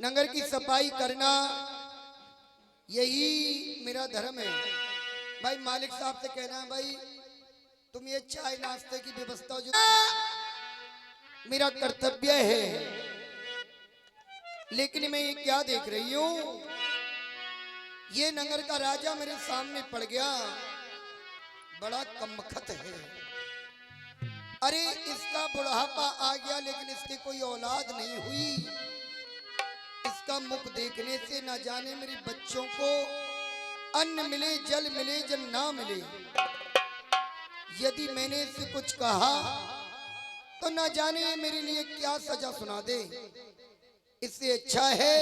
नगर की सफाई करना यही मेरा धर्म है। भाई मालिक साहब से कहना है भाई तुम ये चाय नाश्ते की व्यवस्था जो मेरा कर्तव्य है, लेकिन मैं ये क्या देख रही हूं, ये नगर का राजा मेरे सामने पड़ गया, बड़ा कमबख्त है। अरे इसका बुढ़ापा आ गया लेकिन इसकी कोई औलाद नहीं हुई। इसका मुख देखने से न जाने मेरे बच्चों को अन्न मिले जल मिले जल ना मिले। यदि मैंने इसे कुछ कहा तो न जाने मेरे लिए क्या सजा सुना दे। इससे अच्छा है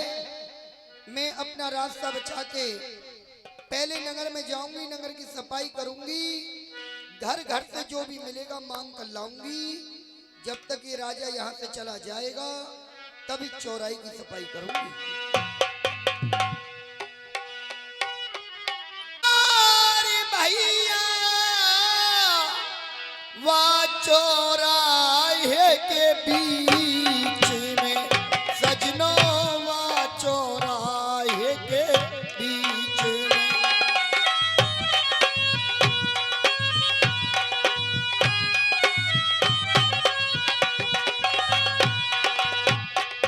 मैं अपना रास्ता बचा के पहले नगर में जाऊंगी, नगर की सफाई करूंगी, घर घर से जो भी मिलेगा मांग कर लाऊंगी। जब तक ये राजा यहाँ से चला जाएगा तभी चौराही की सफाई करूंगी। अरे भैया वा चौराहे के बीच में सजनो, वा चौराहे के बीच में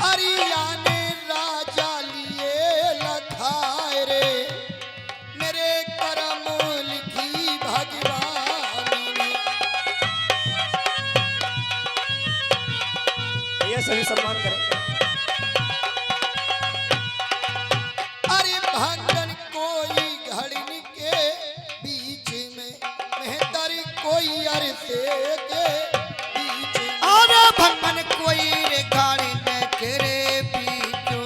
अरियाने राजा लिए लखाए रे, मेरे करम लिखी भगवानी ने। ये सभी सम्मान करें। अरे भांगन कोई घड़नी के बीच में, मेहतर कोई अरसे के बीच में। अरे भंगन कोई रे गाड़ी न करे बीचों,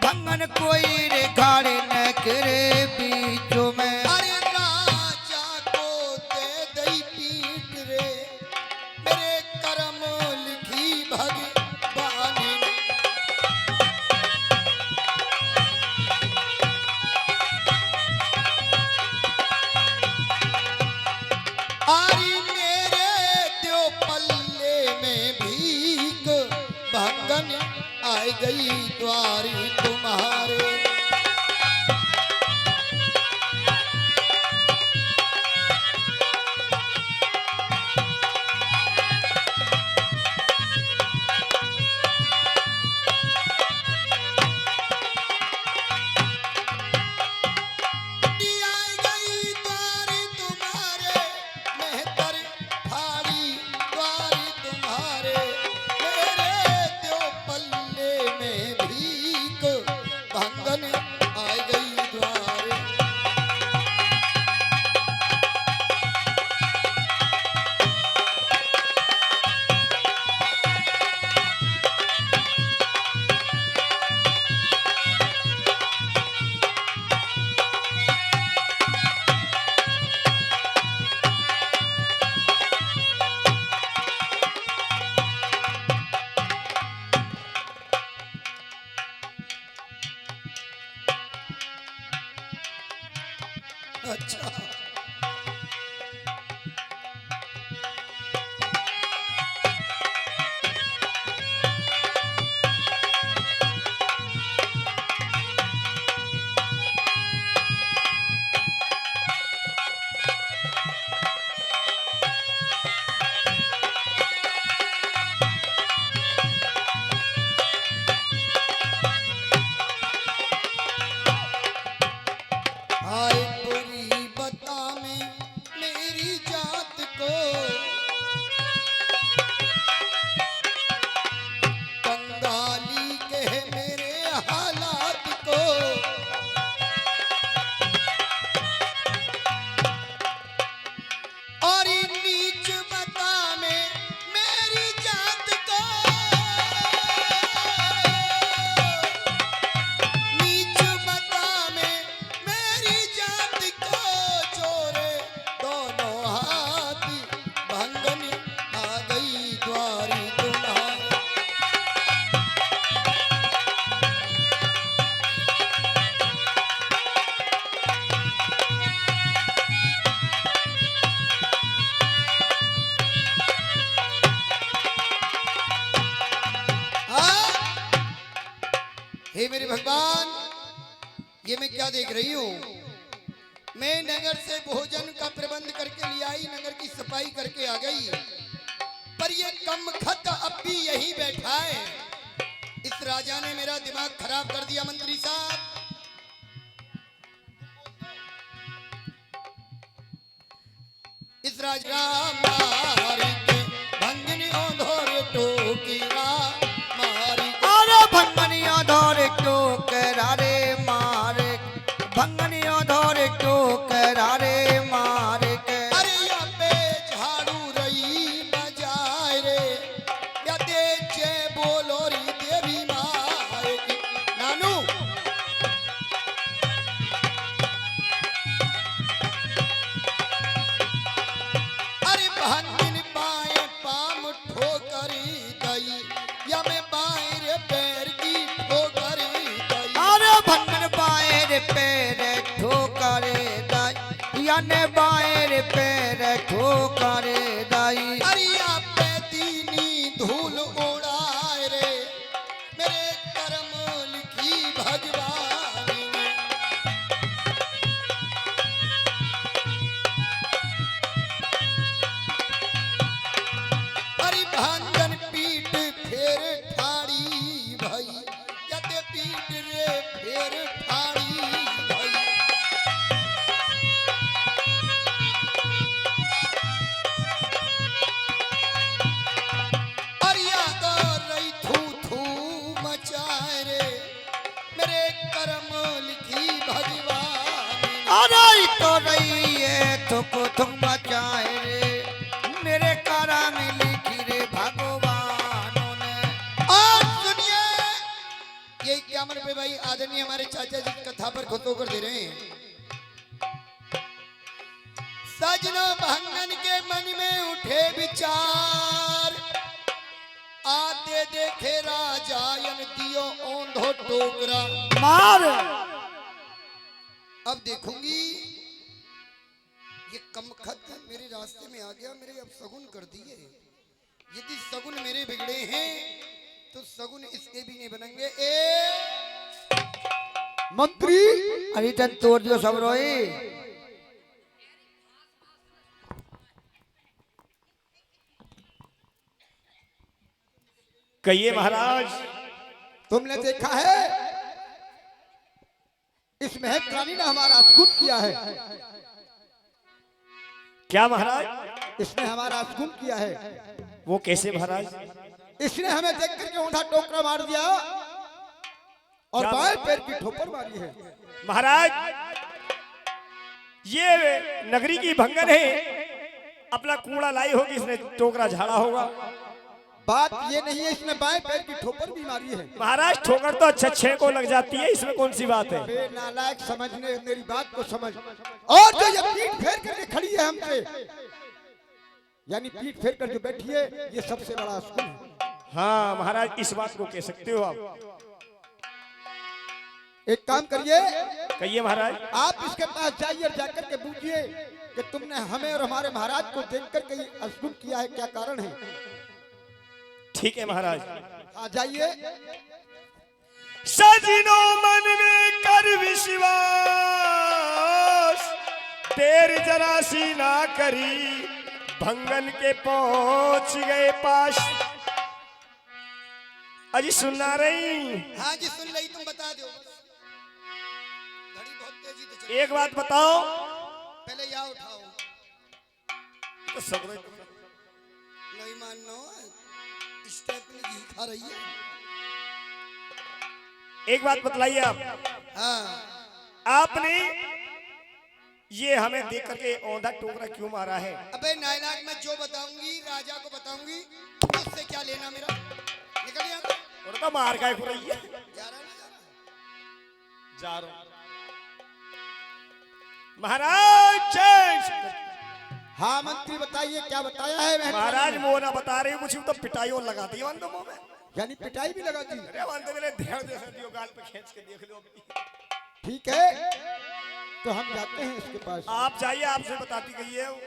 भंगन कोई रे गाड़ी न करे बीचों में। अरे राजा को दे दई पीट रे, मेरे करम लिखी भगवानी ने। आरी मेरे दो पल्ले में भीख, भंगन आई गई द्वारी तुम्हारे। आई गई द्वारी तुम्हारे, मेहतर फाड़ी द्वारी तुम्हारे। मेरे दो पल्ले में भीख, भंगन आई गई द्वारे। अच्छा हाय बुरी बता हे मेरे भगवान, ये मैं क्या देख रही हूँ? मैं नगर से भोजन का प्रबंध करके ले आई, नगर की सफाई करके आ गई, पर ये कम खत अब भी यहीं बैठा है। इस राजा ने मेरा दिमाग खराब कर दिया। मंत्री साहब, इस राजा मारी के भंगनी ओंधोर टोकीरा मारी के। अरे भंगनिया धोर टोकरा रे मारे, भंगनिया धोर टोकरा रे मारे के। अरे या पे झाड़ू रही बजाए रे, या देचे बोलो री देवी माए की। नानू, अरे भंगिन बाएं पाम ठोकरी गई, या मैं बाएं रे पैर की ठोकरी गई। अरे भंगन बाएर पैर ठोकरे दाई, याने बाएर पैर ठोकरे दाई। अरिया पे दीनी धूल उड़ाए रे, मेरे कर्म लिखी भगवानी ने। अरे भांगन पीठ फेर ठाड़ी भई, यते पीठ रे फेर ठाड़ी भई। अरिया तो रही थू थू मचाए रे, मेरे कर्म लिखी भगवानी ने। अरे तो रही है थुक थुक मचाए रे, मेरे कारा में लिखी रे भगवानों ने। और सुनिए, ये कैमरे पे भाई आदरणीय हमारे चाचा जी कथा पर खुद होकर दे रहे हैं। सजनो भंगन के मन में उठे विचार, आते देखे राजायन दियो ओंधो टोकरा। मार अब देखूंगी ये कमखत मेरे रास्ते में आ गया, मेरे अब सगुन कर दिए। यदि सगुन मेरे बिगड़े हैं तो सगुन इसके भी नहीं बनेंगे। मंत्री अरे तन तोड़ दियो सब रोई। कहिए महाराज। तुमने देखा है इस महक रानी ने हमारा स्कूट किया है, क्या महाराज? इसने हमारा स्कूट किया है। वो कैसे महाराज? इसने हमें देख करके ऊंधा टोकरा मार दिया और क्या बाएं पैर की ठोकर मारी है। महाराज, ये नगरी की भंगन है, अपना कूड़ा लाई होगी, इसने टोकरा झाड़ा होगा। बात ये नहीं है, इसने बाएं पैर की ठोकर भी मारी है। महाराज, ठोकर तो अच्छा 6 को लग जाती है, इसमें कौन सी बात है? बे नालायक, समझने मेरी बात को समझ। और जो ये पीठ फेर करके खड़ी है हमसे, यानी पीठ फेर कर जो बैठी है, ये सबसे बड़ा स्कूल है। हाँ महाराज, इस बात को कह सकते हो आप। एक काम करिए, कहिए महाराज। आप इसके पास जाइए और जाकर के पूछिए कि तुमने हमें और हमारे महाराज को देख कर के अस्कुन किया है, क्या कारण है। ठीक है महाराज। आ जाइए। सजनो मन में कर विश्वास, देर जरा सी ना करी, भंगन के पहुंच गए पास। अजी सुनना रही? हाँ जी सुन रही, तुम बता दो। घड़ी बहुत तेजी से चल। एक बात बताओ। पहले यहाँ उठाओ। तो सब नहीं मानना, स्टेप में घी खा रही है। एक बात बतलाइए आप। हाँ। आपने ये हमें देख करके औंधा टोकरा क्यों मारा है? अबे नायनाक, मैं जो बताऊंगी राजा को बताऊंगी, उससे क्या लेना मेरा। निकल यहाँ से। और तो मार का रही है। जा रहा है ना, जा रहा है। जा रहा हूं। महाराज जय। हाँ मंत्री बताइए, क्या बताया है महंत महाराज रानी? वो ना बता रहे कुछ, तो पिटाई और लगा दी वन तो मुंह में। यानी पिटाई भी लगा दी। अरे वन तो मेरे ध्यान दे दियो, गाल पे खींच के देख लो अपनी। ठीक है, तो हम जाते हैं इसके पास। आप जाइए, आपसे बताती गई है वो।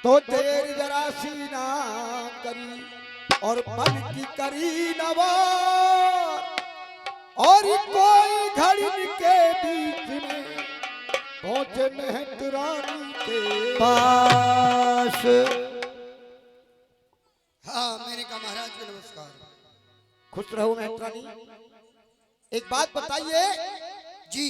तो देर जरा सी ना करी, और मन की करी नवार, और कोई घड़ी के बीच में पहुंचे महक रानी के पास। हाँ, मैंने कहा महाराज को नमस्कार। खुश रहो महक रानी। एक बात बताइए जी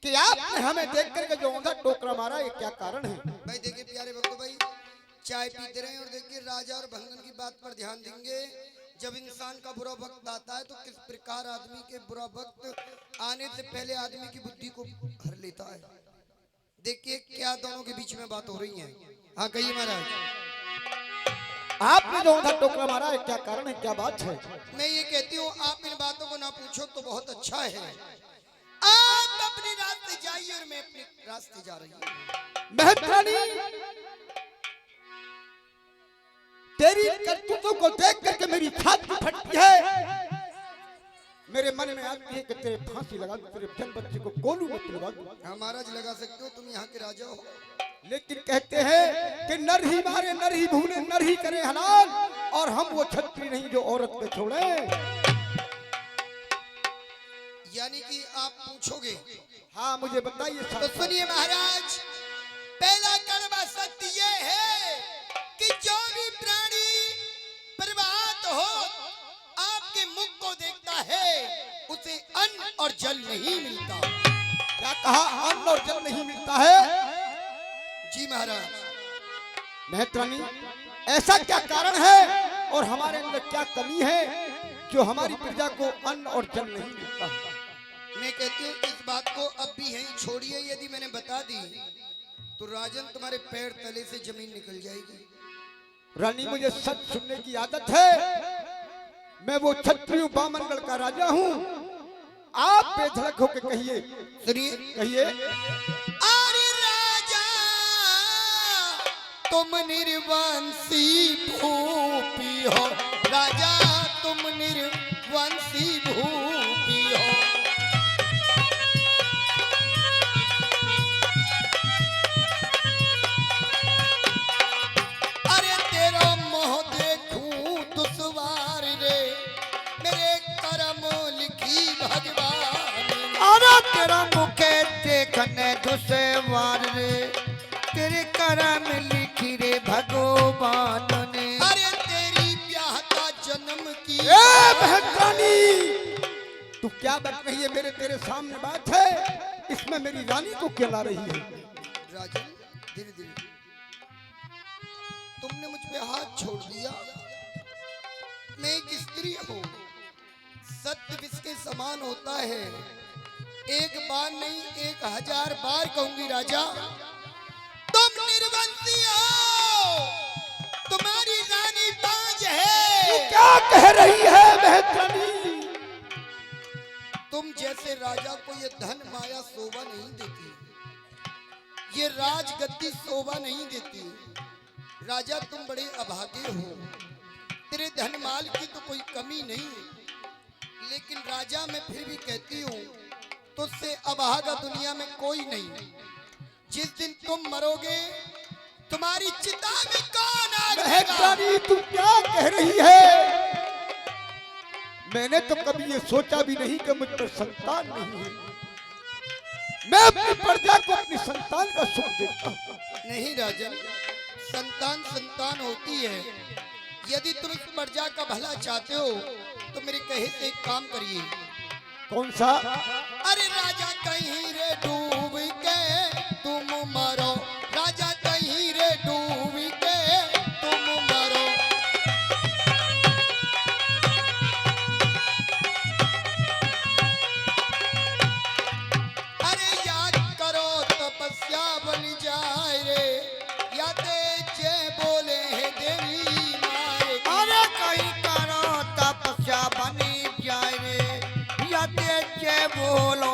कि आपने हमें देख करके जो औंधा टोकरा मारा, ये क्या कारण है? भाई देखिए प्यारे भक्तों, भाई चाय पीते रहे और देखिए राजा और भंगन की बात पर ध्यान देंगे। जब इंसान का बुरा वक्त आता है तो किस प्रकार आदमी के बुरा वक्त आने से पहले आदमी की बुद्धि को भर लेता है। देखिए क्या दोनों के बीच में बात हो रही है। हाँ कहिए महाराज। आपने जो औंधा टोकरा मारा है, क्या कारण है, क्या बात है? मैं ये कहती हूँ आप इन बातों को ना पूछो तो बहुत अच्छा है। आप अपने रास्ते जाइए और मैं अपने रास्ते जा रही हूँ। महक रानी, तेरी करतूतों को देख करके मेरी छाती फटती है। मेरे मन में आती है कि तेरे फांसी लगा दूं, तेरे जन बच्चे को गोलू में लगा दूं। हाँ महाराज लगा सकते हो, तुम यहाँ के राजा हो। लेकिन कहते हैं कि नर ही मारे, नर ही भूले, नर ही करे हलाल, और हम वो छत्री नहीं जो औरत पे छोड़े। यानी कि आप पूछोगे। हाँ मुझे बताइए। तो सुनिए महाराज, पहला कड़वा सत्य ये है कि जो भी प्राणी प्रभात हो आपके मुख को देखता है उसे अन्न और जल नहीं मिलता। क्या कहा? अन्न और जल नहीं मिलता है? जी महाराज। महक रानी, ऐसा क्या कारण है और हमारे अंदर क्या कमी है जो हमारी प्रजा को अन्न और जल नहीं मिलता? मैं कहती हूँ इस बात को अब भी यहीं छोड़िए। यदि मैंने बता दी तो राजन तुम्हारे पैर तले से जमीन निकल जाएगी। रानी, मुझे सच सुनने की आदत है। मैं वो क्षत्रिय बामनगढ़ का राजा हूँ। आप बेधड़क होके कहिए। सुनिए, कहिए। अरे राजा तुम निर्वंशी भूपी हो, राजा तुम निर्वंशी भूपी हो। अरे तेरा मोह देखूं दुश्वार रे, मेरे कर्म लिखी भगवान। अरे तेरा मुखे देखने दुश्वार रे, तेरे करम लिखी रे भगवान ने। अरे तेरी ब्याह का जन्म की। महक रानी, तू क्या बक रही है? मेरे तेरे सामने बात है, इसमें मेरी रानी को क्या ला रही है? राजन धीरे धीरे, तुमने मुझ पे हाथ छोड़ दिया। मैं एक स्त्री हूँ, सत्य विष के समान होता है। एक बार नहीं 1000 बार कहूंगी राजा, तुम निर्वंशी हो, तुम्हारी रानी बाज है। क्या कह रही है महक रानी? तुम जैसे राजा को ये धन माया शोभा नहीं देती, ये राजगद्दी शोभा नहीं देती। राजा तुम बड़े अभागे हो, तेरे धन माल की तो कोई कमी नहीं, लेकिन राजा मैं फिर भी कहती हूँ तुझसे अभागा दुनिया में कोई नहीं। जिस दिन तुम मरोगे तुम्हारी चिता में कौन आग महक लगाएगा? रानी, तू क्या कह रही है? मैंने तो कभी ये सोचा भी नहीं कि मुझ पर संतान नहीं है। मैं अपनी प्रजा को अपनी संतान का सुख देता हूँ। नहीं राजन, संतान संतान होती है। यदि तुम इस प्रजा का भला चाहते हो तो मेरे कहे से एक काम करिए। कौन सा? अरे राजा कहीं रे डूब के तुम मरो, राजा कहीं रे डूब के तुम मरो। अरे याद करो तपस्या बन जाए रे, या तेजे बोले है देवी माए। अरे कहीं करो तपस्या बनी जाए रे, या तेजे बोलो